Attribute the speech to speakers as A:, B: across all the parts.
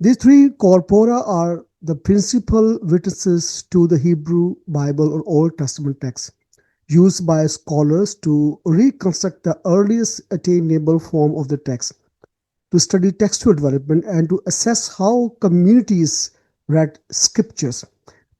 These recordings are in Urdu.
A: These three corpora are the principal witnesses to the Hebrew Bible or Old Testament text, used by scholars to reconstruct the earliest attainable form of the text, to study textual development, and to assess how communities read scriptures.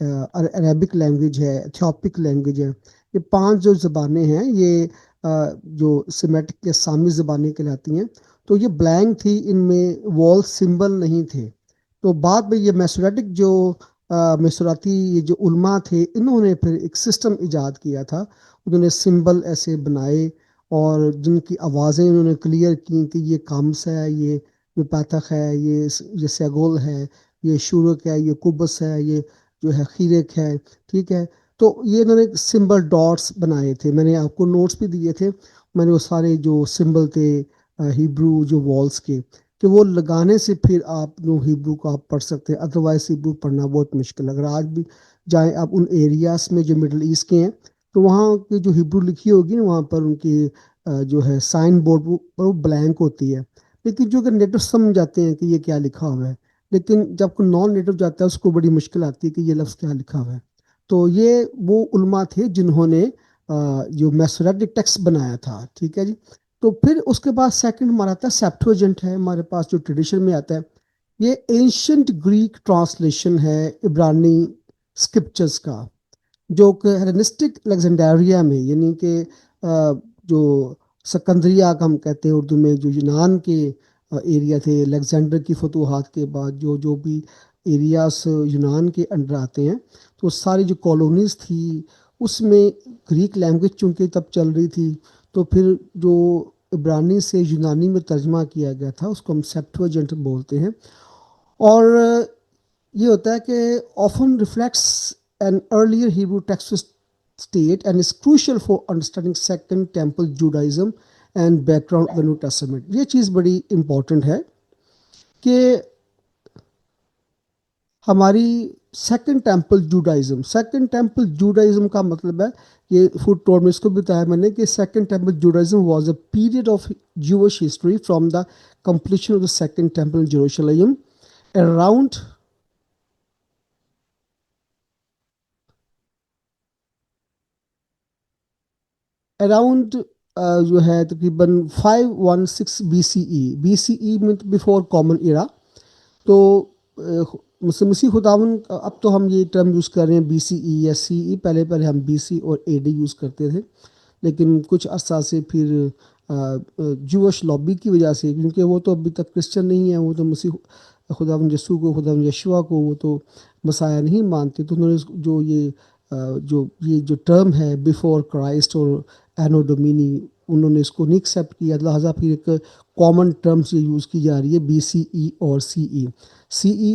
A: Arabic language ہے، ایتھیوپک لینگویج ہے، یہ 5 جو زبانیں ہیں یہ جو سیمیٹک یا سامی زبانیں کہلاتی ہیں. تو یہ بلینک تھی، ان میں وال سمبل نہیں تھے. تو بعد میں یہ میسوریٹک جو میسوراتی یہ جو علماء تھے، انہوں نے پھر ایک سسٹم ایجاد کیا تھا. انہوں نے سمبل ایسے بنائے اور جن کی آوازیں انہوں نے کلیئر کی کہ یہ کامس ہے، یہ پاتخ ہے، یہ سیگول ہے، یہ شورک ہے، یہ کبس ہے، یہ جو ہے خیرک ہے. ٹھیک ہے. تو یہ انہوں نے سمبل ڈاٹس بنائے تھے. میں نے آپ کو نوٹس بھی دیے تھے. میں نے وہ سارے جو سمبل تھے ہیبرو جو والس کے، کہ وہ لگانے سے پھر آپ جو ہیبرو کو آپ پڑھ سکتے ہیں. ادروائز ہیبرو پڑھنا بہت مشکل. اگر آج بھی جائیں آپ ان ایریاز میں جو مڈل ایسٹ کے ہیں، تو وہاں کی جو ہیبرو لکھی ہوگی نا، وہاں پر ان کی جو ہے سائن بورڈ پر وہ بلینک ہوتی ہے. لیکن جو کہ نیٹو سمجھ جاتے ہیں کہ یہ کیا لکھا ہوا ہے، لیکن جب کوئی نان نیٹو جاتا ہے اس کو بڑی مشکل آتی ہے کہ یہ لفظ کیا لکھا ہوا ہے. تو یہ وہ علماء تھے جنہوں نے جو میسوریٹک ٹیکسٹ بنایا تھا. ٹھیک ہے جی. تو پھر اس کے بعد سیکنڈ ہمارا آتا ہے سیپٹوجنٹ ہے ہمارے پاس جو ٹریڈیشن میں آتا ہے. یہ اینشنٹ گریک ٹرانسلیشن ہے عبرانی اسکرپچرز کا، جو کہ ہیلینسٹک الیگزینڈریا میں، یعنی کہ جو سکندریہ کا ہم کہتے ہیں اردو میں، جو یونان کے ایریا تھے الیگزینڈر کی فتوحات کے بعد، جو بھی ایریاز یونان کے انڈر آتے ہیں، تو ساری جو کالونیز تھی اس میں گریک لینگویج چونکہ تب چل رہی تھی، تو پھر جو عبرانی سے یونانی میں ترجمہ کیا گیا تھا اس کو ہم سیپٹوجنٹ بولتے ہیں. اور یہ ہوتا ہے کہ often reflects an earlier Hebrew text state and is crucial for understanding Second Temple Judaism and background of the New Testament. یہ چیز بڑی امپورٹنٹ ہے کہ ہماری سیکنڈ ٹیمپل جوڈائزم کا مطلب ہے، یہ فوٹ نوٹ میں اس کو بتایا میں نے کہ second temple Judaism was a period of Jewish history from the completion of the second temple in Jerusalem around جو ہے تقریباً 516 BCE میں بفور کامن ایرا. تو مسیح خداون، اب تو ہم یہ ٹرم یوز کر رہے ہیں BCE یا CE، پہلے ہم BC اور AD یوز کرتے تھے. لیکن کچھ عرصہ سے پھر جوش لابی کی وجہ سے، کیونکہ وہ تو ابھی تک کرسچن نہیں ہیں، وہ تو مسیح خداون یسوع کو، خداون یشوع کو وہ تو مسیح نہیں مانتے، تو انہوں نے جو ٹرم ہے بیفور کرائسٹ اور اینو ڈومینی، انہوں نے اس کو نہیں ایکسیپٹ کیا. لہٰذا پھر ایک کامن ٹرمز یہ یوز کی جا رہی ہے BCE اور CE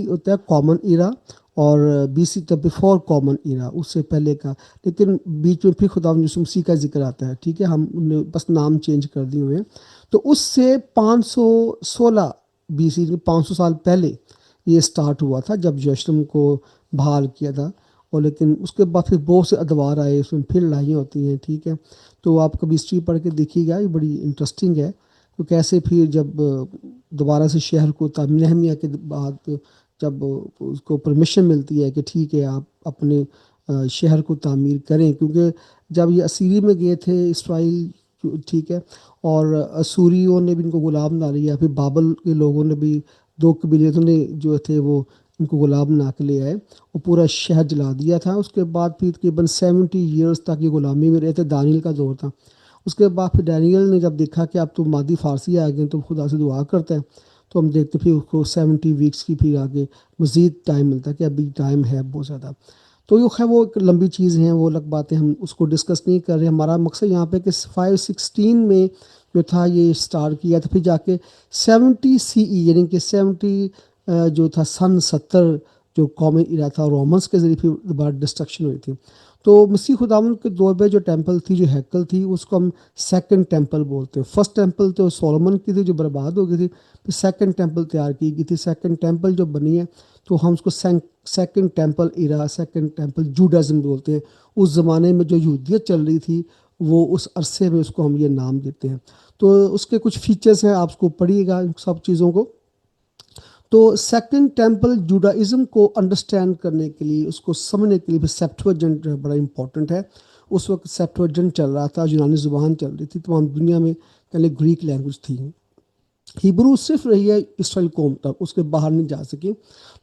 A: ہوتا ہے کامن ایرا، اور BC تو بیفور کامن ایرا، اس سے پہلے کا. لیکن بیچ میں پھر خداوند یسوع مسیح کا ذکر آتا ہے. ٹھیک ہے، ہم نے بس نام چینج کر دیے ہوئے ہیں. تو اس سے 516 BC 500 سال پہلے یہ سٹارٹ ہوا تھا جب یروشلم کو بحال کیا تھا. اور لیکن اس کے بعد پھر بہت سے ادوار آئے، اس میں پھر لڑائیاں ہوتی ہیں. ٹھیک ہے، تو آپ کبھی ہسٹری پڑھ کے دیکھیے گا، یہ بڑی انٹرسٹنگ ہے. تو کیسے پھر جب دوبارہ سے شہر کو تعمیر نہمیہ کے بعد جب اس کو پرمیشن ملتی ہے کہ ٹھیک ہے آپ اپنے شہر کو تعمیر کریں، کیونکہ جب یہ اسیری میں گئے تھے اسرائیل، ٹھیک ہے، اور اسوریوں نے بھی ان کو غلام بنا لیا. پھر بابل کے لوگوں نے بھی، 2 قبیلوں نے جو تھے وہ ان کو غلام بنا کے لے آئے، وہ پورا شہر جلا دیا تھا. اس کے بعد پھر تقریباً 70 ایئرس تک یہ غلامی میں رہے تھے. دانیل کا دور تھا. اس کے بعد پھر ڈینیل نے جب دیکھا کہ اب تو مادی فارسی آ گئے، تو خدا سے دعا کرتے ہیں، تو ہم دیکھتے پھر اس کو 70 ویکس کی پھر آگے مزید ٹائم ملتا ہے کہ ابھی ٹائم ہے بہت زیادہ. تو یہ خیر وہ ایک لمبی چیز ہیں، وہ الگ باتیں، ہم اس کو ڈسکس نہیں کر رہے. ہمارا مقصد یہاں پہ کہ 516 میں جو تھا یہ سٹارٹ کیا تھا، پھر جا کے 70 CE یعنی کہ 70 جو تھا سن 70 جو کامن ایرا تھا، رومنس کے ذریعے پھر دوبارہ ڈسٹرکشن ہوئی تھی. تو مسیح خداوند کے دور پہ جو ٹیمپل تھی، جو ہیکل تھی، اس کو ہم سیکنڈ ٹیمپل بولتے ہیں. فرسٹ ٹیمپل تو سولومن کی تھی جو برباد ہو گئی تھی، پھر سیکنڈ ٹیمپل تیار کی گئی تھی. سیکنڈ ٹیمپل جو بنی ہے تو ہم اس کو سیکنڈ ٹیمپل ایرا، سیکنڈ ٹیمپل جوڈازم بولتے ہیں. اس زمانے میں جو یہودیت چل رہی تھی وہ اس عرصے میں اس کو ہم یہ نام دیتے ہیں. تو اس کے کچھ فیچرز ہیں، آپ اس کو پڑھیے گا ان سب چیزوں کو. تو سیکنڈ ٹیمپل جوڈائزم کو انڈرسٹینڈ کرنے کے لیے، اس کو سمجھنے کے لیے پھر سیپٹوجنٹ بڑا امپورٹنٹ ہے. اس وقت سیپٹوجنٹ چل رہا تھا، یونانی زبان چل رہی تھی، تمام دنیا میں پہلے گریک لینگویج تھی. ہیبرو صرف رہی ہے اسرائیل قوم تک، اس کے باہر نہیں جا سکی.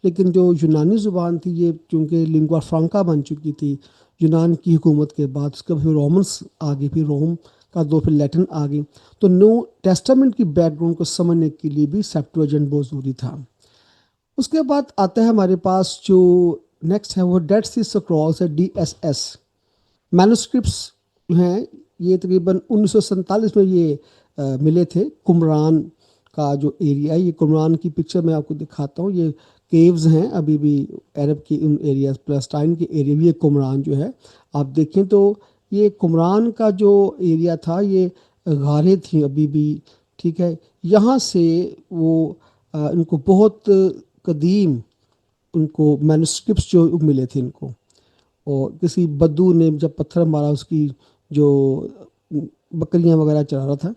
A: لیکن جو یونانی زبان تھی یہ چونکہ لنگوا فرانکا بن چکی تھی یونان کی حکومت کے بعد، اس کے پھر رومنس آ گئی، پھر روم کا دور، پھر لیٹن آ گئی، تو نیو ٹیسٹامنٹ کی بیک گراؤنڈ کو سمجھنے کے لیے بھی سیپٹویجنٹ بہت ضروری تھا. اس کے بعد آتا ہے ہمارے پاس جو نیکسٹ ہے وہ ڈیڈ سی سکرولز ہے، DSS مینوسکرپٹس ہیں. یہ تقریباً 1947 میں یہ ملے تھے. قمران کا جو ایریا ہے، یہ قمران کی پکچر میں آپ کو دکھاتا ہوں، یہ کیوز ہیں ابھی بھی عرب کی ان ایریاز، پلسٹائن کے ایریا بھی. یہ قمران جو ہے آپ دیکھیں تو یہ قمران کا جو ایریا تھا یہ غاریں تھیں ابھی بھی، ٹھیک ہے. یہاں سے وہ ان کو بہت قدیم ان کو مینوسکرپٹس جو ملے تھے ان کو، اور کسی بدو نے جب پتھر مارا اس کی جو بکریاں وغیرہ چلا رہا تھا،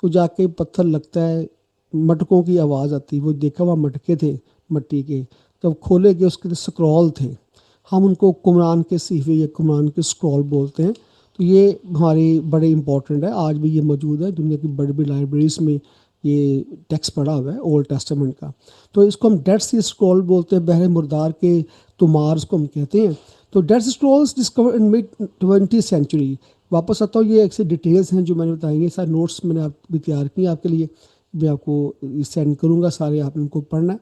A: تو جا کے پتھر لگتا ہے، مٹکوں کی آواز آتی، وہ دیکھا وہاں مٹکے تھے مٹی کے، جب کھولے گئے اس کے سکرول تھے. ہم ان کو قمران کے صحیفے یا قمران کے سکرول بولتے ہیں. تو یہ ہماری بڑے امپورٹنٹ ہے، آج بھی یہ موجود ہے دنیا کی بڑی بڑی لائبریریز میں، یہ ٹیکسٹ پڑا ہوا ہے اولڈ ٹیسٹامنٹ کا. تو اس کو ہم ڈیڈ سی اسکرول بولتے ہیں، بحر مردار کے تمار اس کو ہم کہتے ہیں. تو did see scrolls discover in mid 20th century. واپس آتا ہوں، یہ ایک سے ڈیٹیلز ہیں جو میں نے بتائیں گے، سارے نوٹس میں نے آپ بھی تیار کیے آپ کے لیے، میں آپ کو سینڈ کروں گا سارے، آپ ان کو پڑھنا.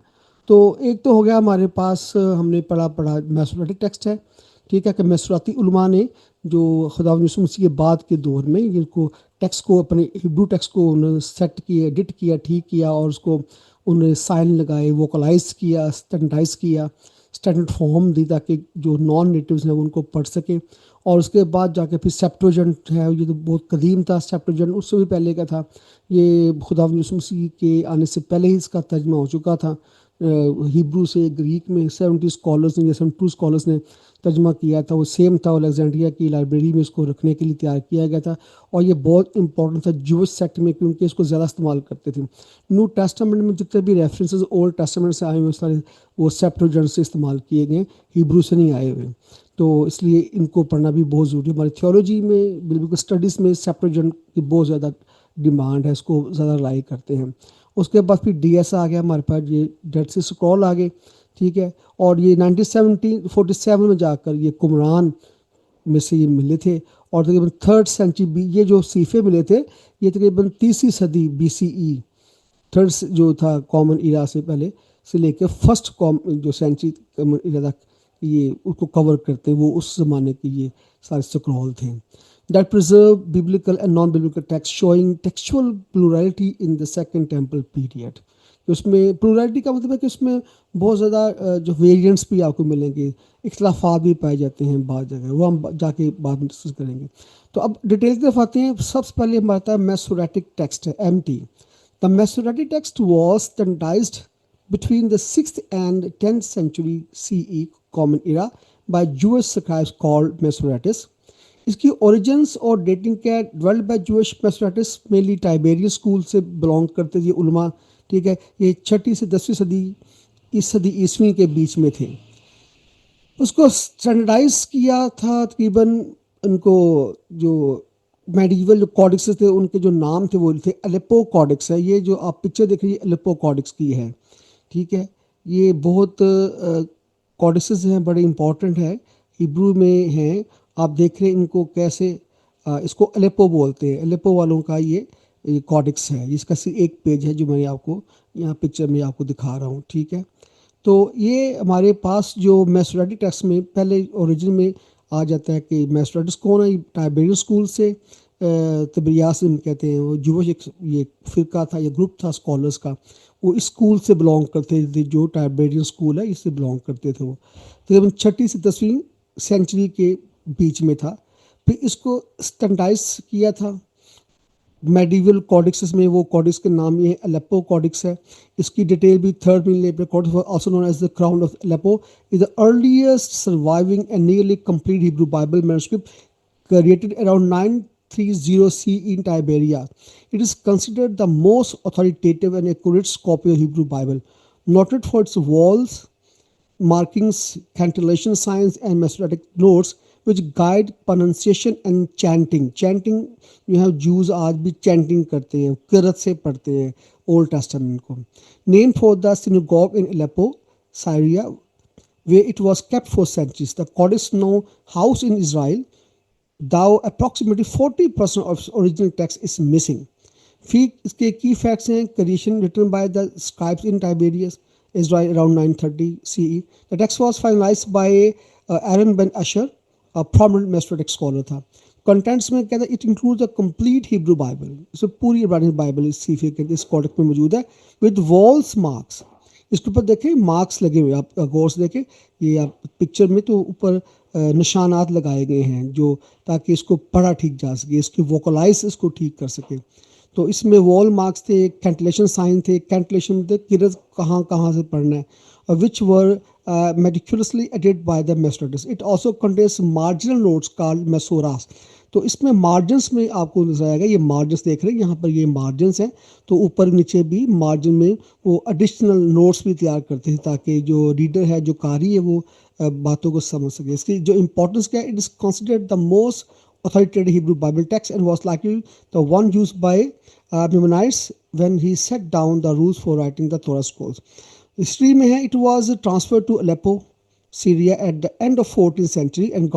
A: تو ایک تو ہو گیا ہمارے پاس، ہم نے پڑھا میسوریٹک ٹیکسٹ ہے، ٹھیک ہے، کہ میسوراتی علماء نے جو خدا یسوع مسیح کے بعد کے دور میں جن کو ٹیکسٹ کو، اپنے ہیبرو ٹیکسٹ کو انہوں نے سیٹ کیا، ایڈٹ کیا، ٹھیک کیا، اور اس کو انہوں نے سائن لگائے، ووکلائز کیا، اسٹینڈرڈائز کیا، اسٹینڈرڈ فارم دی تاکہ جو نان نیٹیوز ہیں وہ ان کو پڑھ سکیں. اور اس کے بعد جا کے پھر سیپٹوجنٹ ہے، یہ تو بہت قدیم تھا. سیپٹوجنٹ اس سے بھی پہلے کا تھا، یہ خدا یسوع مسیح کے آنے سے پہلے ہی اس کا ترجمہ ہو چکا تھا ہیبرو سے گریک میں. 70 اسکالرس نے یا 72 اسکالرس نے ترجمہ کیا تھا، وہ سیم تھا، الیگزینڈریا کی لائبریری میں اس کو رکھنے کے لیے تیار کیا گیا تھا. اور یہ بہت امپورٹنٹ تھا جوش سیکٹ میں، کیونکہ اس کو زیادہ استعمال کرتے تھے. نیو ٹیسٹامنٹ میں جتنے بھی ریفرنسز اولڈ ٹیسٹامنٹ سے آئے ہوئے سارے وہ سیپٹوجنٹ سے استعمال کیے گئے، ہیبرو سے نہیں آئے ہوئے. تو اس لیے ان کو پڑھنا بھی بہت ضروری ہے. ہماری تھیولوجی میں، بالکل اسٹڈیز میں سیپٹوجنٹ کی بہت زیادہ ڈیمانڈ ہے، اس کو زیادہ لائی کرتے ہیں. اس کے بعد پھر DS آ گیا ہمارے پاس، یہ ڈیڈ سی اسکرول آ گئے، ٹھیک ہے. اور یہ 1947 میں جا کر یہ قمران میں سے یہ ملے تھے. اور تقریباً 3rd سینچری بھی یہ جو صحیفے ملے تھے یہ تقریباً 3ری صدی BCE، تھرڈ جو تھا کامن ایرا سے پہلے سے لے کے فرسٹ جو سینچری کامن ایرا تک یہ اس کو کور کرتے ہیں، وہ اس زمانے کے یہ سارے سکرول تھے. That preserve biblical and non-biblical text showing textual plurality in the Second Temple period. اس میں پلورلٹی کا مطلب ہے کہ اس میں بہت زیادہ جو ویریئنٹس بھی آپ کو ملیں گے، اختلافات بھی پائے جاتے ہیں بعض جگہ، وہ ہم جا کے بعد میں ڈسکس کریں گے. تو اب ڈیٹیل کی طرف آتے ہیں. سب سے پہلے ہمارا آتا ہے میسوریٹک ٹیکسٹ ہے، MT. The Masoretic text was standardized between the 6th and 10th century CE Common Era by Jewish scribes called Masoretes. اس کی اوریجنس اور ڈیٹنگ کیا، ڈیولپ بائی جوش میسوریٹس، مینلی ٹائبیریس اسکول سے بلانگ کرتے تھے علماء، ٹھیک ہے. یہ 6 سے 10 صدی صدی عیسوی کے بیچ میں تھے. اس کو اسٹینڈرڈائز کیا تھا تقریباً، ان کو جو میڈیول جو کوڈکس تھے ان کے جو نام تھے وہ تھے الیپو کوڈکس ہے. یہ جو آپ پکچر دیکھ رہی ہے الیپو کوڈکس کی ہے، ٹھیک ہے. یہ بہت کوڈکسز ہیں، بڑے امپورٹنٹ ہے، ہیبرو میں ہیں. آپ دیکھ رہے ہیں ان کو کیسے، اس کو الیپو بولتے ہیں، الیپو والوں کا یہ کوڈکس ہے. اس کا صرف ایک پیج ہے جو میں نے آپ کو یہاں پکچر میں آپ کو دکھا رہا ہوں، ٹھیک ہے. تو یہ ہمارے پاس جو میسوریٹک ٹیکسٹ میں پہلے اوریجن میں آ جاتا ہے کہ میسوریٹس کون ہے، ٹائبیریس اسکول سے، تبریاس ہم کہتے ہیں، وہ جوش ایک یہ فرقہ تھا، یہ گروپ تھا اسکالرس کا، وہ اس اسکول سے بلانگ کرتے تھے، جو ٹائبیرین اسکول ہے اس سے بلانگ کرتے تھے. وہ تقریباً 6 سے 10 سینچری کے بیچ میں تھا. پھر اس کو اسٹینڈائز کیا تھا میڈیول کوڈکسز میں. وہ کوڈکس کے نام یہ الیپو کوڈکس ہے. اس کی ڈیٹیل بھی 3rd millennium codex also known as the Crown of Aleppo is the earliest surviving and nearly complete Hebrew Bible manuscript created around 930 CE in Tiberia. It is considered the most authoritative and accurate copy of Hebrew Bible, noted for its walls, markings, cantillation signs, and Masoretic notes, which guide pronunciation and chanting. Chanting جو ہے Jews آج بھی chanting کرتے ہیں, قرأت سے پڑھتے ہیں Old Testament کو. Named for the synagogue in Aleppo, Syria, where it was kept for centuries. The Codex now housed in Israel, though approximately 40% of its original text is missing. اس کے کی فیکٹس ہیں: creation written by the scribes in Tiberias, Israel around 930 CE. The text was finalized by Aaron ben Asher, a prominent Masoretic scholar تھا. کنٹینٹس میں کہتا ہے it includes a complete Hebrew Bible. اس میں پوری عبرانی بائبل اس صفحے کے اس کوڈیکس میں موجود ہے with walls marks. اس کے اوپر دیکھیں مارکس لگے ہوئے, آپ غور سے دیکھیں یہ آپ پکچر میں تو اوپر نشانات لگائے گئے ہیں جو تاکہ اس کو پڑھا ٹھیک جا سکے, اس کی ووکلائز اس کو ٹھیک کر سکے. تو اس میں وال مارکس تھے, کینٹلیشن سائن تھے, کینٹلیشن تھے قرأت کہاں کہاں سے پڑھنا ہے, اور وچ ور meticulously edited by the Masoretes. It also contains marginal notes called Masoras. تو اس میں مارجنس میں آپ کو نظر آئے گا, یہ مارجنس دیکھ رہے ہیں یہاں پر, یہ مارجنس ہیں, تو اوپر نیچے بھی مارجن میں وہ ایڈیشنل نوٹس بھی تیار کرتے ہیں تاکہ جو ریڈر ہے, جو قاری ہے, وہ باتوں کو سمجھ سکے. اس کی جو امپورٹنس کیا ہے, it is considered the most authoritative Hebrew Bible text and was likely the one used by Maimonides when he set down the rules for writing the Torah scrolls. History میں ہے, it was transferred to Aleppo, Syria at the end of 14th century and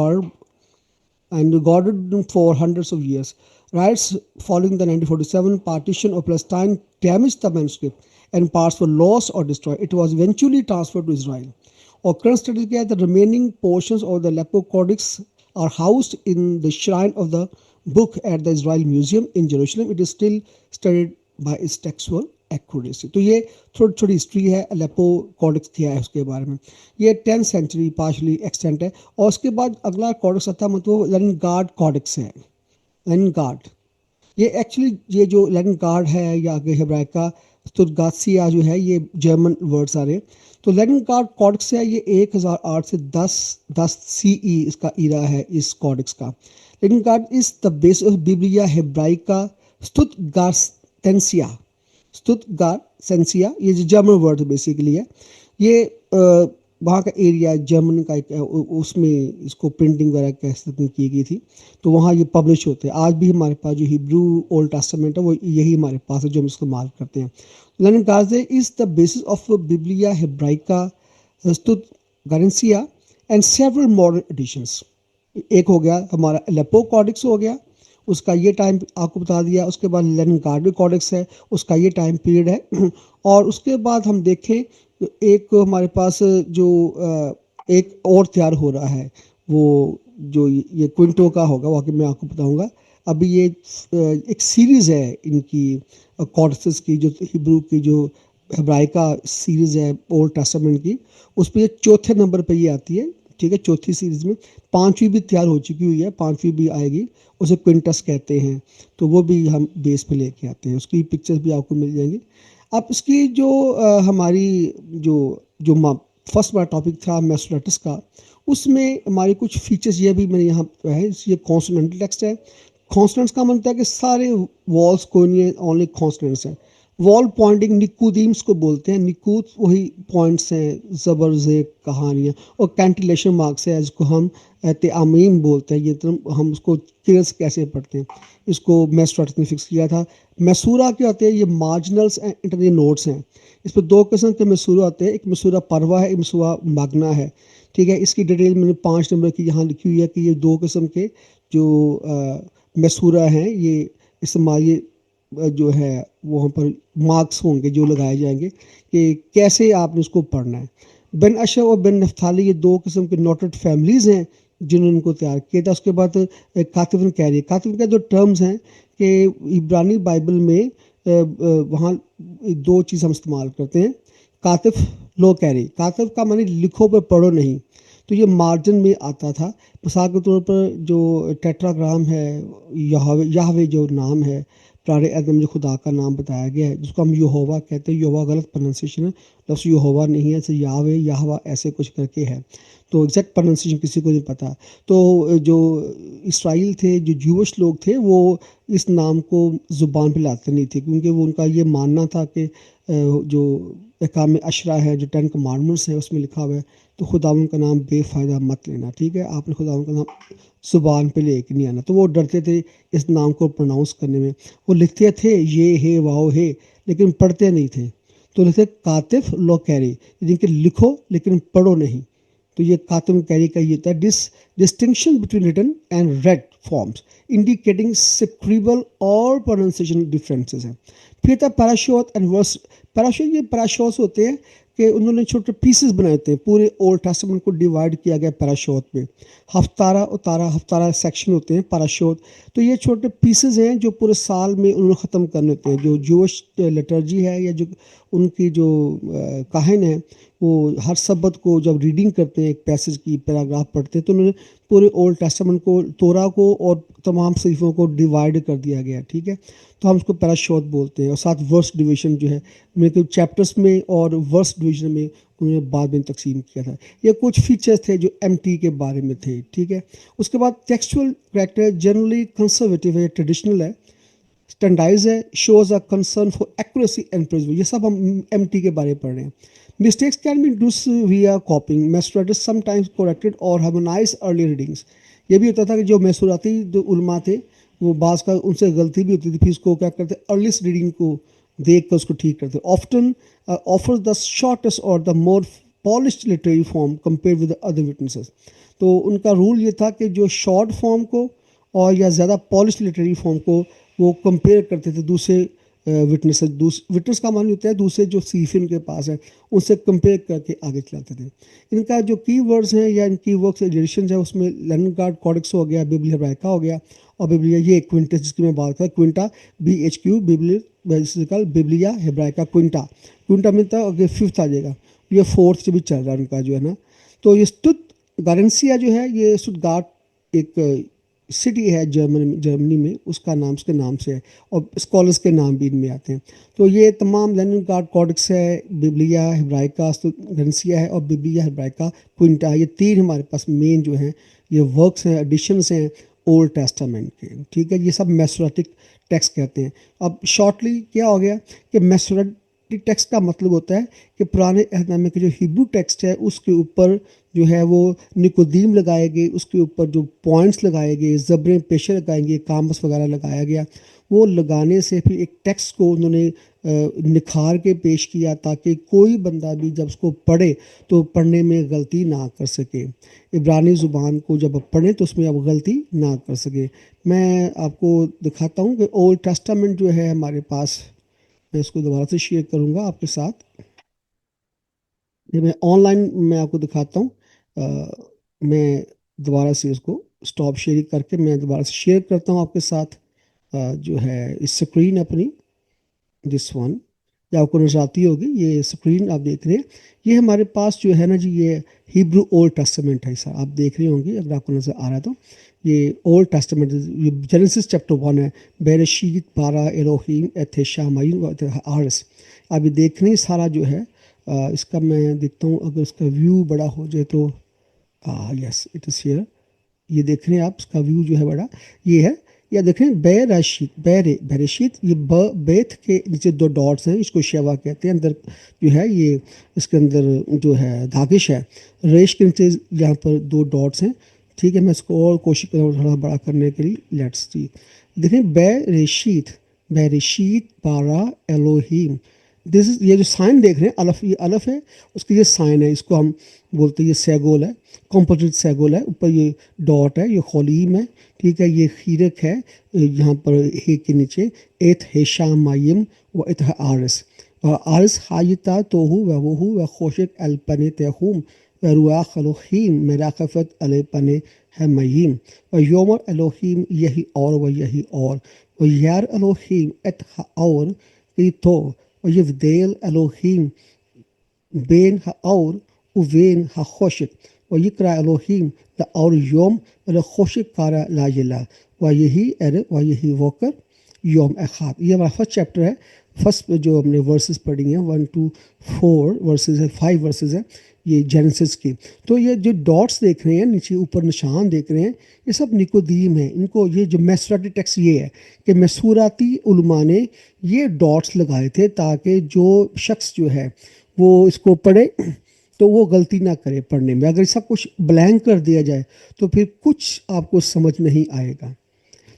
A: guarded for hundreds of years. Riots following the 1947 partition of Palestine damaged the manuscript and parts were lost or destroyed. It was eventually transferred to Israel. Or current studies kya hai, the remaining portions of the Aleppo Codex are housed in the shrine of the book at the Israel Museum in Jerusalem. It is still studied by its textual accuracy. تو یہ تھوڑی تھوڑی ہسٹری ہے الیپو کوڈکس کیا ہے اس کے بارے میں. یہ 10th century پارشلی ایکسٹینٹ ہے. اور اس کے بعد اگلا کوڈکس آتا ہے تو لیننگارڈ کوڈکس ہے. لیننگارڈ یہ ایکچولی یہ جو لیننگارڈ ہے یا آگے ہیبرائکا سترگاتسیا جو ہے یہ جرمن ورڈس آ رہے ہیں. تو لیننگارڈ کوڈکس ہے, یہ 1008 سے 10 CE اس کا ایرا ہے اس کوڈکس کا. لیننگارڈ is the base of Biblia Hebraica سترگاتسیا. سترگاتسیا یہ جو جرمن ورڈ بیسیکلی ہے, یہ وہاں کا ایریا جرمن کا ایک اس میں اس کو پرنٹنگ وغیرہ کی کی گئی تھی, تو وہاں یہ پبلش ہوتے ہیں. آج بھی ہمارے پاس جو ہیبرو اولڈ ٹیسٹمنٹ ہے وہ یہی ہمارے پاس ہے جو ہم استعمال کرتے ہیں. Leningrad is the basis of Biblia Hebraica Stuttgartensia and several modern editions. ایک ہو گیا ہمارا الیپو کوڈکس ہو گیا, اس کا یہ ٹائم آپ کو بتا دیا. اس کے بعد لیننگارڈ کوڈکس ہے, اس کا یہ ٹائم پیریڈ ہے. اور اس کے بعد ہم دیکھیں ایک ہمارے پاس جو ایک اور تیار ہو رہا ہے, وہ جو یہ کوئنٹو کا ہوگا, وہ میں آپ کو بتاؤں گا. ابھی یہ ایک سیریز ہے ان کی کوڈکسز کی, جو ہیبرو کی جو ہیبرائکا سیریز ہے اولڈ ٹیسٹمنٹ کی, اس پہ یہ چوتھے نمبر پہ یہ آتی ہے. ٹھیک ہے, چوتھی سیریز میں 5ویں بھی تیار ہو چکی ہوئی ہے, 5ویں بھی آئے گی, اسے کوئنٹس کہتے ہیں. تو وہ بھی ہم بیس پہ لے کے آتے ہیں, اس کی پکچرز بھی آپ کو مل جائیں گی. اب اس کی جو ہماری جو فرسٹ بار ٹاپک تھا میسوریٹس کا, اس میں ہماری کچھ فیچرز یہ بھی میں نے یہاں پہ ہے. یہ کانسوننٹل ٹیکسٹ ہے. کانسوننٹس کا مطلب ہے کہ سارے والس کوئی نہیں ہے, اونلی کانسوننٹس ہیں. وال پوائنٹنگ نکودیمس کو بولتے ہیں. نکود وہی پوائنٹس ہیں, زبر زیب کہانیاں. اور کینٹیلیشن مارکس ہے, جس کو ہم تعمیم بولتے ہیں. یہ ہم اس کو قرأت کیسے پڑھتے ہیں, اس کو میسوریٹس نے فکس کیا تھا. میسورہ کیا ہوتے ہیں, یہ مارجنلس اینڈ انٹرنل نوٹس ہیں. اس پہ 2 قسم کے میسورہ ہوتے ہیں, ایک میسورہ پروا ہے, ایک میسورہ ماگنا ہے. ٹھیک ہے, اس کی ڈیٹیل میں نے 5 نمبر کی یہاں لکھی ہوئی ہے کہ یہ 2 قسم کے جو میسورہ ہیں, یہ استعمال جو ہے وہاں پر مارکس ہوں گے جو لگائے جائیں گے کہ کیسے آپ نے اس کو پڑھنا ہے. بن اشر اور بن نفتالی یہ 2 قسم کے نوٹڈ فیملیز ہیں جنہوں نے ان کو تیار کیا تھا. اس کے بعد کاتبن کیری. کاتبن کے 2 ٹرمز ہیں کہ عبرانی بائبل میں وہاں 2 چیز ہم استعمال کرتے ہیں. کاتب لو کیری. کاتب کا معنی لکھو پر پڑھو نہیں, تو یہ مارجن میں آتا تھا. مثال کے طور پر جو ٹیٹراگرام ہے, یہوہ جو نام ہے پرانے عہد میں جو خدا کا نام بتایا گیا ہے, جس کو ہم یہوہ کہتے ہیں. یہوہ غلط پروننسیشن ہے, لفظ یہوہ نہیں ہے, اسے یہوہ ایسے کچھ کر کے ہے, تو ایگزیکٹ پروننسیشن کسی کو نہیں پتہ. تو جو اسرائیل تھے, جو جوش لوگ تھے, وہ اس نام کو زبان پہ لاتے نہیں تھے, کیونکہ وہ ان کا یہ ماننا تھا کہ جو احکام عشرہ ہے جو 10 کمانڈمنٹس ہیں اس میں لکھا ہوا ہے، تو خداوند کا نام بے فائدہ مت لینا، ٹھیک ہے، آپ نے خداوند کا نام زبان پہ لے کے نہیں آنا۔ تو وہ ڈرتے تھے اس نام کو پروناؤنس کرنے میں، وہ لکھتے تھے یہ ہے واؤ ہے لیکن پڑھتے نہیں تھے، تو لکھتے کاتف لو کیری، یعنی کہ لکھو لیکن پڑھو نہیں۔ تو یہ کاتم کیری کا یہ ہوتا ہے distinction between written and read forms indicating scribal اور پروننسیشن ڈفرینسز ہیں۔ پھر تھا پیراشوت اینڈ ورس۔ پیراشوت، یہ پیراشوتس ہوتے ہیں کہ انہوں نے چھوٹے پیسز بنائے ہوتے ہیں، پورے اولڈ ٹیسٹمنٹ کو ڈیوائڈ کیا گیا پیراشوت میں، ہفتارہ اتارہ ہفتارہ سیکشن ہوتے ہیں پیراشوت۔ تو یہ چھوٹے پیسز ہیں جو پورے سال میں انہوں نے ختم کرنے ہوتے ہیں۔ جو جوش لٹرجی ہے یا جو ان کی جو کاہن ہیں وہ ہر سبت کو جب ریڈنگ کرتے ہیں ایک پیسج کی پیراگراف پڑھتے ہیں، تو انہوں نے پورے اولڈ ٹیسٹمنٹ کو، تورا کو اور تمام صحیفوں کو ڈیوائڈ کر دیا گیا، ٹھیک ہے، تو ہم اس کو پیراشوت بولتے ہیں۔ اور ساتھ ورس ڈویژن جو ہے میرے چیپٹرس میں اور ورس ڈویژن میں انہوں نے بعد میں تقسیم کیا تھا۔ یہ کچھ فیچرز تھے جو ایم ٹی کے بارے میں تھے، ٹھیک ہے۔ اس کے بعد ٹیکسچوئل کریکٹر جنرلی کنزرویٹو ہے، ٹریڈیشنل ہے، اسٹینڈائز ہے، shows a concern for accuracy and preservation. یہ سب ہم ایم ٹی کے بارے میں پڑھ رہے ہیں۔ Mistakes can be induced via copying Masoretes some times corrected اور ہارمونائز ارلی ریڈنگس۔ یہ بھی ہوتا تھا کہ جو میسوراتی جو علماء تھے وہ بعض کا ان سے غلطی بھی ہوتی تھی، پھر اس کو کیا کرتے ارلیسٹ ریڈنگ کو دیکھ کر اس کو ٹھیک کرتے۔ آفٹن آفر دا شارٹیسٹ اور the more polished literary form compared with other witnesses. تو ان کا رول یہ تھا کہ جو شارٹ فارم کو اور یا زیادہ پالشڈ لٹریری فارم کو وہ کمپیئر کرتے تھے دوسرے وٹنس۔ وٹنس کا معنی ہوتا ہے دوسرے جو صحیفے کے پاس ہے ان سے کمپیئر کر کے آگے چلاتے تھے۔ ان کا جو کی ورڈز ہیں یا ان کی ورکس ایڈیشنز ہیں اس میں لیننگارڈ کوڈکس ہو گیا، ببلیا ہیبرائکا ہو گیا، اور ببلیا یہ کوئنٹس جس کی میں بات کرتا کوئنٹا BHQ ببلیا ہیبرائکا کوئنٹا ملتا ہے 5th آ جائے گا، یہ 4th سے بھی چل رہا ہے ان کا جو ہے نا۔ تو یہ اسٹوت گارنسیا جو ہے یہ اسٹوتگارٹ ایک سٹی ہے جرمنی میں، اس کا نام اس کے نام سے ہے، اور اسکالرس کے نام بھی ان میں آتے ہیں۔ تو یہ تمام لیننگارڈ کوڈکس ہے، ببلیا ہیبرائکا گارنسیا ہے، اور ببلیا ہیبرائکا کوئنٹا، یہ 3 ہمارے پاس مین جو ہیں یہ ورکس ہیں، ایڈیشنس ہیں اولڈ ٹیسٹامنٹ کے، ٹھیک ہے۔ یہ سب میسوریٹک ٹیکسٹ کہتے ہیں۔ اب شارٹلی کیا ہو گیا کہ میسوریٹک ٹیکسٹ کا مطلب ہوتا ہے کہ پرانے عہد نامے کے جو ہیبرو ٹیکسٹ ہے اس کے اوپر جو ہے وہ نکودیم لگائے گئے، اس کے اوپر جو پوائنٹس لگائے گئے، زبریں پیشے لگائیں گے، کامس وغیرہ لگایا گیا، وہ لگانے سے پھر ایک ٹیکسٹ کو انہوں نے نکھار کے پیش کیا تاکہ کوئی بندہ بھی جب اس کو پڑھے تو پڑھنے میں غلطی نہ کر سکے۔ عبرانی زبان کو جب آپ پڑھیں تو اس میں اب غلطی نہ کر سکے۔ میں آپ کو دکھاتا ہوں کہ اولڈ ٹیسٹامنٹ جو ہے ہمارے پاس، میں اس کو دوبارہ سے شیئر کروں گا آپ کے ساتھ۔ یہ میں آن لائن میں آپ کو دکھاتا ہوں، میں دوبارہ سے اس کو اسٹاپ شیئرنگ کر کے میں دوبارہ سے شیئر کرتا ہوں آپ کے ساتھ جو ہے اس اسکرین اپنی، دس ون یا آپ کو نظر آتی ہوگی یہ اسکرین آپ دیکھ رہے ہیں۔ یہ ہمارے پاس جو ہے نا جی یہ ہیبرو اولڈ ٹیسٹمنٹ ہے، سر آپ دیکھ رہے ہوں گے اگر آپ کو نظر آ رہا ہے تو یہ اولڈ ٹیسٹمنٹ، یہ جینیسس چیپٹر 1 ہے، بیرشیت بارہ الوہیم شامعین و آرس۔ آپ یہ دیکھ رہے ہیں سارا جو ہے اس کا میں دیکھتا ہوں اگر اس کا ویو بڑا ہو جائے تو، یس اٹ از ہیئر، یہ دیکھ رہے ہیں آپ اس کا ویو جو ہے بڑا یہ ہے، یا دیکھیں بیرشیت یہ بیت کے نیچے 2 ڈاٹس ہیں، اس کو شیوا کہتے ہیں، اندر جو ہے یہ اس کے اندر جو ہے دھاگش ہے، ریش کے نیچے یہاں پر 2 ڈاٹس ہیں، ٹھیک ہے۔ میں اس کو اور کوشش کر رہا ہوں تھوڑا بڑا کرنے کے لیے، لیٹس سی، دیکھیں بیرشیت بارہ الوہیم، دس از، یہ جو سائن دیکھ رہے ہیں الف، یہ الف ہے، اس کی یہ سائن ہے، اس کو ہم بولتے ہیں یہ سیگول ہے، کمپوزٹ سیگول ہے، اوپر یہ ڈاٹ ہے، یہ خولیم ہے، ٹھیک ہے، یہ خیرک ہے یہاں پر ہے کے نیچے، ایت ہیشام مائم و ایت آرس، آرس حایتا توہو و وہو و خوشک الپن تہوم و رواخ الوہیم مراقفت الپن ہے میم و یوم الوہیم یہی اور و یہی اور و یار الوہیم ایت اور ای تو و یفدیل الوہیم بین ہا اور وین ہا خوشک و یکرا الوہیم لا اور یوم و خوشک کارا لا یلا و یہی ار و یہی وکر یوم اخات۔ یہ ہمارا فرسٹ چیپٹر ہے، فرسٹ جو ہم نے ورسز پڑھی ہیں 1 to 4 ورسز ہے، 5 ورسز ہیں یہ جینیسس کی۔ تو یہ جو ڈاٹس دیکھ رہے ہیں نیچے اوپر نشان دیکھ رہے ہیں یہ سب نکودیم ہیں، ان کو یہ جو میسوراتی ٹیکسٹ یہ ہے کہ میسوراتی علماء نے یہ ڈاٹس لگائے تھے تاکہ جو شخص جو ہے وہ اس کو پڑھے تو وہ غلطی نہ کرے پڑھنے میں. اگر سب کچھ بلینک کر دیا جائے تو پھر کچھ آپ کو سمجھ نہیں آئے گا.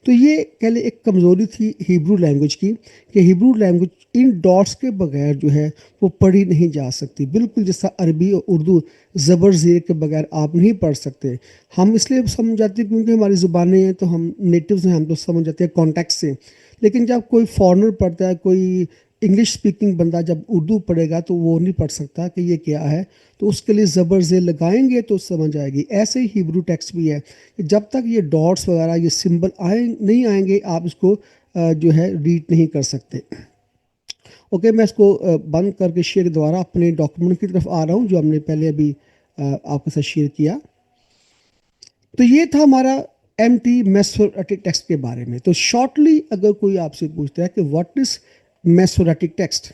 A: تو یہ کہہ لیں ایک کمزوری تھی ہیبرو لینگویج کی کہ ہیبرو لینگویج ان ڈاٹس کے بغیر جو ہے وہ پڑھی نہیں جا سکتی. بالکل جیسا عربی اور اردو زبر زیر کے بغیر آپ نہیں پڑھ سکتے. ہم اس لیے سمجھ جاتے ہیں کیونکہ ہماری زبانیں ہیں تو ہم نیٹیوز ہیں, ہم تو سمجھ جاتے ہیں کانٹیکٹ سے. لیکن جب کوئی فارنر پڑھتا ہے, کوئی انگلش اسپیکنگ بندہ جب اردو پڑھے گا تو وہ نہیں پڑھ سکتا کہ یہ کیا ہے, تو اس کے لیے زبر زیر لگائیں گے تو سمجھ آئے گی. ایسے ہی ہیبرو ٹیکسٹ بھی ہے کہ جب تک یہ ڈاٹس وغیرہ یہ سمبل نہیں آئیں گے آپ اس کو جو ہے ریڈ نہیں کر سکتے. اوکے, میں اس کو بند کر کے شیئر دوبارہ اپنے ڈاکومنٹ کی طرف آ رہا ہوں جو ہم نے پہلے ابھی آپ کے ساتھ شیئر کیا. تو یہ تھا ہمارا ایم ٹی میسوریٹک ٹیکسٹ کے بارے میں. تو شارٹلی اگر کوئی آپ سے پوچھتا ہے کہ واٹ از میسوریٹک ٹیکسٹ,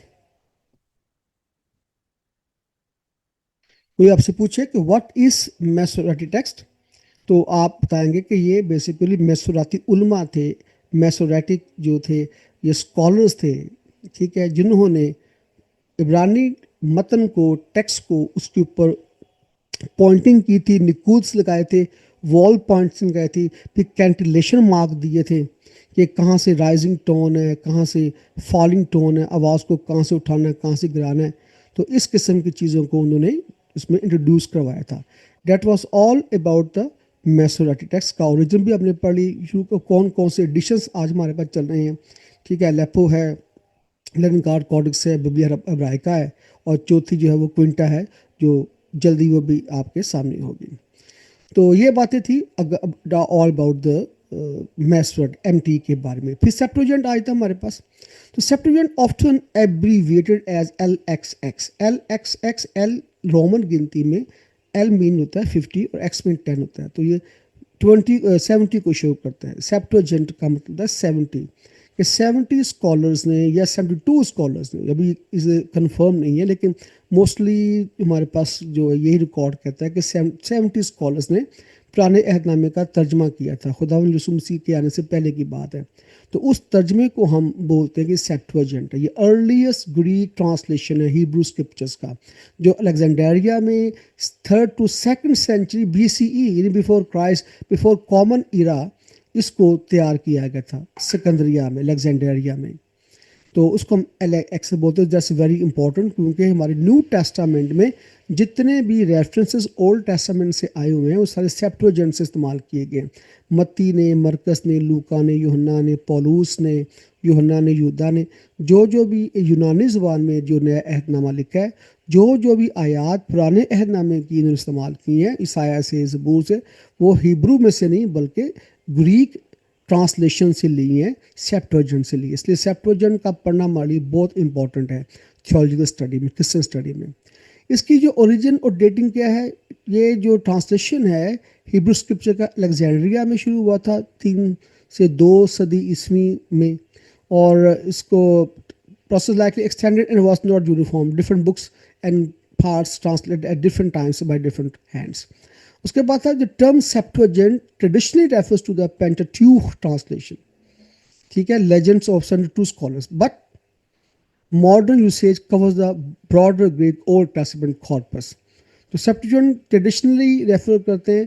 A: کوئی آپ سے پوچھے کہ واٹ از میسوریٹک ٹیکسٹ, تو آپ بتائیں گے کہ یہ بیسیکلی میسوراتی علماء تھے. میسوریٹک جو تھے یہ اسکالرز تھے, ٹھیک ہے, جنہوں نے عبرانی متن کو, ٹیکسٹ کو, اس کے اوپر پوائنٹنگ کی تھی, نکولس لگائے تھے, وال پوائنٹس لگائے تھی, پھر کینٹیلیشن مارک دیے تھے کہ کہاں سے رائزنگ ٹون ہے, کہاں سے فالنگ ٹون ہے, آواز کو کہاں سے اٹھانا ہے, کہاں سے گرانا ہے. تو اس قسم کی چیزوں کو انہوں نے اس میں انٹروڈیوس کروایا تھا. That was all about the Masoretic text. کا اوریجن بھی ہم نے پڑھ لی, شروع کو کون کون سے ایڈیشنس آج ہمارے پاس چل رہے ہیں, ٹھیک ہے. لیپو ہے, لینکارڈ کوڈکس ہے, ببلیا ہیبرائکا ہے, اور چوتھی جو ہے وہ کوئنٹا ہے جو جلدی وہ بھی آپ کے سامنے ہوگی. تو یہ باتیں تھی all about the Masoretic M T کے بارے میں. پھر سیپٹوجنٹ آیا تھا ہمارے پاس. تو Septuagint often abbreviated as L X X. L X X, L Roman گنتی میں ایل مین ہوتا ہے 50 اور ایکس مین 10 ہوتا ہے. تو یہ 70 کو شو کرتا ہے. سیپٹوجنٹ کا مطلب ہے 70 کہ 70 اسکالرز نے یا 72 اسکالرز نے, ابھی اسے کنفرم نہیں ہے لیکن موسٹلی ہمارے پاس جو یہی ریکارڈ کہتا ہے کہ 70 اسکالرز نے پرانے عہد نامے کا ترجمہ کیا تھا. خداوند یسوع مسیح کے آنے سے پہلے کی بات ہے. تو اس ترجمے کو ہم بولتے ہیں کہ سیپٹوجنٹ ہے. یہ ارلیسٹ گریک ٹرانسلیشن ہے ہیبرو اسکرپچرز کا, جو الیگزینڈریا میں 3rd to 2nd century BCE یعنی بیفور کرائسٹ, بیفور کامن ایرا اس کو تیار کیا گیا تھا سکندریا میں, الیگزینڈریا میں. تو اس کو ہم ایل ایکس بولتے ہیں. دیٹس ویری امپورٹنٹ کیونکہ ہمارے نیو ٹیسٹامنٹ میں جتنے بھی ریفرنسز اولڈ ٹیسٹامنٹ سے آئے ہوئے ہیں وہ سارے سیپٹوجنٹ سے استعمال کیے گئے. متی نے, مرکس نے, لوکا نے, یوحنا نے, پولوس نے, یوحنا نے, یہودا نے, جو بھی یونانی زبان میں جو نیا عہد نامہ لکھا ہے, جو بھی آیات پرانے عہد نامے کی انہوں نے استعمال کی ہیں عیسائیہ سے, زبور سے, وہ ہیبرو میں سے نہیں بلکہ گریک ٹرانسلیشن سے لی ہیں, سیپٹوجنٹ سے لی. اس لیے سیپٹوجنٹ کا پڑھنا ہمارے لیے بہت امپورٹنٹ ہے تھیولوجیکل اسٹڈی میں, کرسچن اسٹڈی میں. اس کی جو اوریجن اور ڈیٹنگ کیا ہے, یہ جو ٹرانسلیشن ہے ہیبرو اسکرپچر کا الیگزینڈریا میں شروع ہوا تھا 3 سے 2 صدی عیسوی میں, اور اس کو process likely extended and was not uniform. Different books and parts translated at different times by different hands. اس کے بعد تھا the term Septuagint traditionally refers to the Pentateuch translation. ٹھیک ہے, legends of 72 scholars. But modern usage covers the broader Greek Old Testament corpus. تو Septuagint traditionally refer کرتے ہیں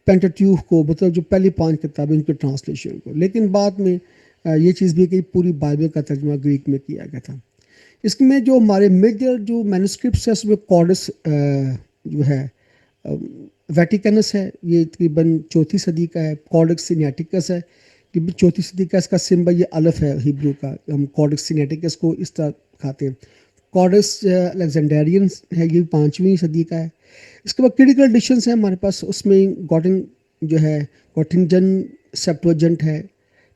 A: Pentateuch کو, مطلب جو پہلی 5 کتابیں ان کے ٹرانسلیشن کو. لیکن بعد میں یہ چیز بھی کہ پوری بائبل کا ترجمہ گریک میں کیا گیا تھا. اس میں جو ہمارے میجر جو مینوسکرپٹس ہے اس میں کوڈس جو ہے ویٹیکنس ہے, یہ تقریباً 4 صدی کا ہے. کوڈکس سینیٹیکس ہے, یہ بھی 4 صدی کا. اس کا سمبل یہ الف ہے ہیبرو کا, ہم کوڈکس سینیٹیکس کو اس طرح کھاتے ہیں. کوڈکس الیگزینڈرین ہے, یہ 5ویں صدی کا ہے. اس کے بعد کریٹیکل ایڈیشنس ہیں ہمارے پاس, اس میں گوٹن جو ہے گوٹنجن سیپٹوجنٹ ہے,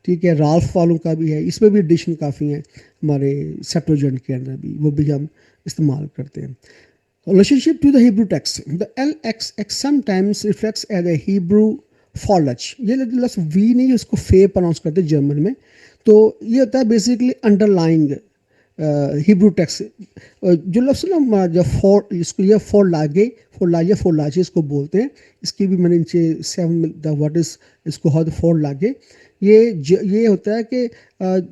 A: ٹھیک ہے, رالف والوں کا بھی ہے. اس میں بھی ایڈیشن کافی ہیں ہمارے سیپٹوجنٹ کے اندر بھی, وہ بھی ہم استعمال کرتے ہیں. Relationship to the Hebrew text. The LXX sometimes reflects as a Hebrew fallach. یہ لفظ وی نہیں, اس کو فے پروناؤنس کرتے جرمن میں. تو یہ ہوتا ہے basically under lying Hebrew text جو لفظ نا جو فور اس کو یہ فور لاگے فور لاجے فور لاجے اس کو بولتے ہیں. اس کی بھی میں نے نیچے سیون دا واٹ از اس کو ہاؤ فور لاگے. یہ ہوتا ہے کہ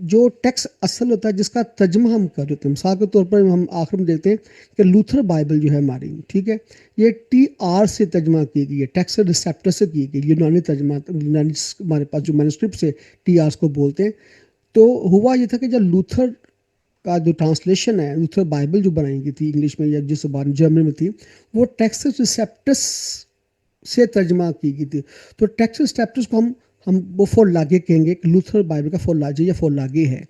A: جو ٹیکسٹ اصل ہوتا ہے جس کا ترجمہ ہم کر دیتے ہیں. مثال کے طور پر ہم آخر میں دیکھتے ہیں کہ لوتھر بائبل جو ہے ہماری, ٹھیک ہے, یہ TR سے ترجمہ کی گئی ہے, ٹیکسٹ ریسیپٹر سے کی گئی, یونانی ترجمہ یونانی ہمارے پاس جو مینوسکرپٹ سے TR کو بولتے ہیں. تو ہوا یہ تھا کہ جب لوتھر کا جو ٹرانسلیشن ہے, لوتھر بائبل جو بنائی گئی تھی انگلش میں یا جس زبان جرمن میں تھی, وہ ٹیکسٹ ریسیپٹس سے ترجمہ کی گئی تھی. تو ٹیکسٹ ریسیپٹس کو ہم وہ فور لاگے کہیں گے کہ لوتھر بائبل کا فور لاجے یا فور لاگے ہے.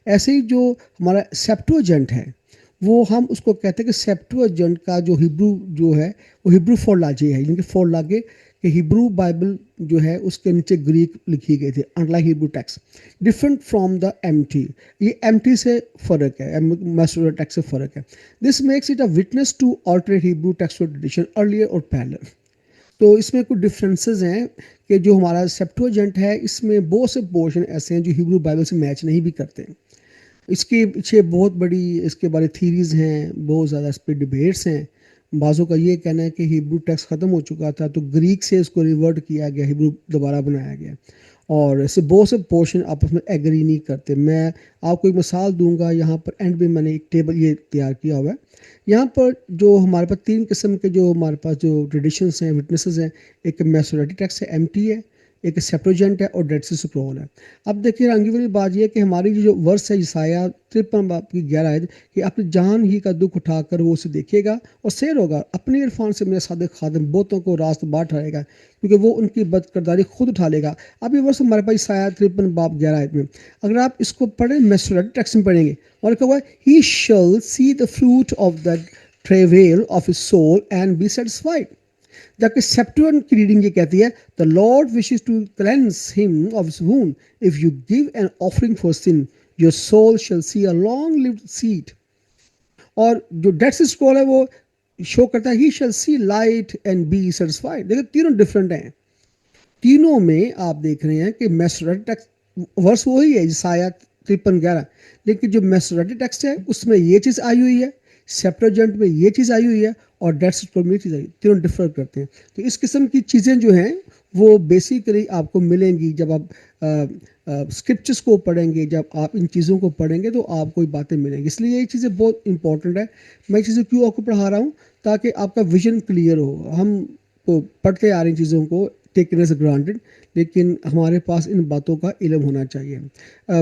A: ایسے ہی جو ہمارا سیپٹوجنٹ ہے وہ ہم اس کو کہتے ہیں کہ سیپٹوجنٹ کا جو ہیبرو جو ہے وہ ہیبرو فور لاجے ہے, یعنی کہ فور لاگے کہ ہیبرو بائبل جو ہے اس کے نیچے گریک لکھی گئی تھی unlike Hebrew text different from the MT. یہ MT سے فرق ہے, میسوریٹک ٹیکسٹ سے فرق ہے. This makes it a witness to alternate Hebrew text tradition earlier اور پیرلر. تو اس میں کچھ ڈفرینسز ہیں کہ جو ہمارا سیپٹوجنٹ ہے اس میں بہت سے پورشن ایسے ہیں جو ہیبرو بائبل سے میچ نہیں بھی کرتے. اس کے پیچھے بہت بڑی اس کے بارے تھیریز ہیں, بہت زیادہ اس پہ ڈبیٹس ہیں. بعضوں کا یہ کہنا ہے کہ ہیبرو ٹیکسٹ ختم ہو چکا تھا تو گریک سے اس کو ریورٹ کیا گیا, ہیبرو دوبارہ بنایا گیا, اور ایسے بہت سے پورشن آپس میں ایگری نہیں کرتے. میں آپ کو ایک مثال دوں گا, یہاں پر اینڈ میں نے ایک ٹیبل یہ تیار کیا ہوا ہے. یہاں پر جو ہمارے پاس 3 قسم کے جو ہمارے پاس جو ٹریڈیشنس ہیں, وٹنسز ہیں, ایک میسوریٹک ٹیکسٹ ہے MT ہے, ایک سیپٹوجنٹ ہے اور ڈیڈ سی اسکرول ہے. اب دیکھیے رنگی والی بات یہ ہے کہ ہماری جو ورس ہے یسایہ 53 باب کی 11 آیت کہ اپنی جان ہی کا دکھ اٹھا کر وہ اسے دیکھے گا اور سیر ہوگا, اپنے عرفان سے میرا صادق خادم بہتوں کو راست بار ٹھہرائے گا کیونکہ وہ ان کی بد کرداری خود اٹھا لے گا. اب یہ ورس ہمارے پاس یسایہ 53 باب 11 آیت میں اگر آپ اس کو پڑھیں میسوریٹک ٹیکسٹ میں پڑھیں گے اور کہا ہوا ہے he shall see the fruit of the travail of his soul and be satisfied. جبکہ سیپٹوجنٹ کی ریڈنگ یہ کہتی ہے the Lord wishes to cleanse him of his wound. If you give an offering for sin, your soul shall see a long lived seed. اور جو ڈیڈ سی اسکرول ہے وہ شو کرتا ہے he shall see light and be satisfied. دیکھیں تینوں ڈفرینٹ ہیں. تینوں میں آپ دیکھ رہے ہیں کہ میسوریٹک ٹیکسٹ ورس وہی ہے یسایہ 53:11, لیکن جو میسوریٹک ٹیکسٹ ہے اس میں یہ چیز آئی ہوئی ہے, سیپٹوجنٹ میں یہ چیز آئی ہوئی ہے اور ڈیڈ سی اسکرول میں یہ چیز آئی, تینوں ڈفر کرتے ہیں. تو اس قسم کی چیزیں جو ہیں وہ بیسیکلی آپ کو ملیں گی جب آپ اسکرپچرس کو پڑھیں گے, جب آپ ان چیزوں کو پڑھیں گے تو آپ کو باتیں ملیں گی. اس لیے یہ چیزیں بہت امپورٹنٹ ہے. میں یہ چیزیں کیوں آپ کو پڑھا رہا ہوں تاکہ آپ کا ویژن کلیئر ہو. ہم تو پڑھتے آ رہی چیزوں کو ٹیکن ایز گرانٹیڈ, لیکن ہمارے پاس ان باتوں کا علم ہونا چاہیے.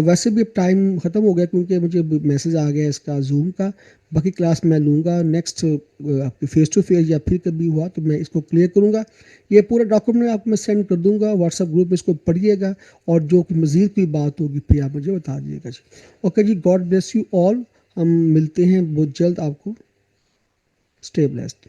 A: ویسے بھی اب ٹائم ختم ہو گیا کیونکہ مجھے میسیج آ گیا اس کا زوم کا. باقی کلاس میں لوں گا نیکسٹ آپ کی فیس ٹو فیس یا پھر کبھی ہوا تو میں اس کو کلیئر کروں گا. یہ پورا ڈاکومنٹ آپ کو میں سینڈ کر دوں گا واٹس ایپ گروپ میں, اس کو پڑھیے گا اور جو مزید کوئی بات ہوگی پھر آپ مجھے بتا دیجیے گا. اوکے جی, گاڈ بلیس یو آل. ہم ملتے ہیں بہت جلد آپ کو. Stay blessed.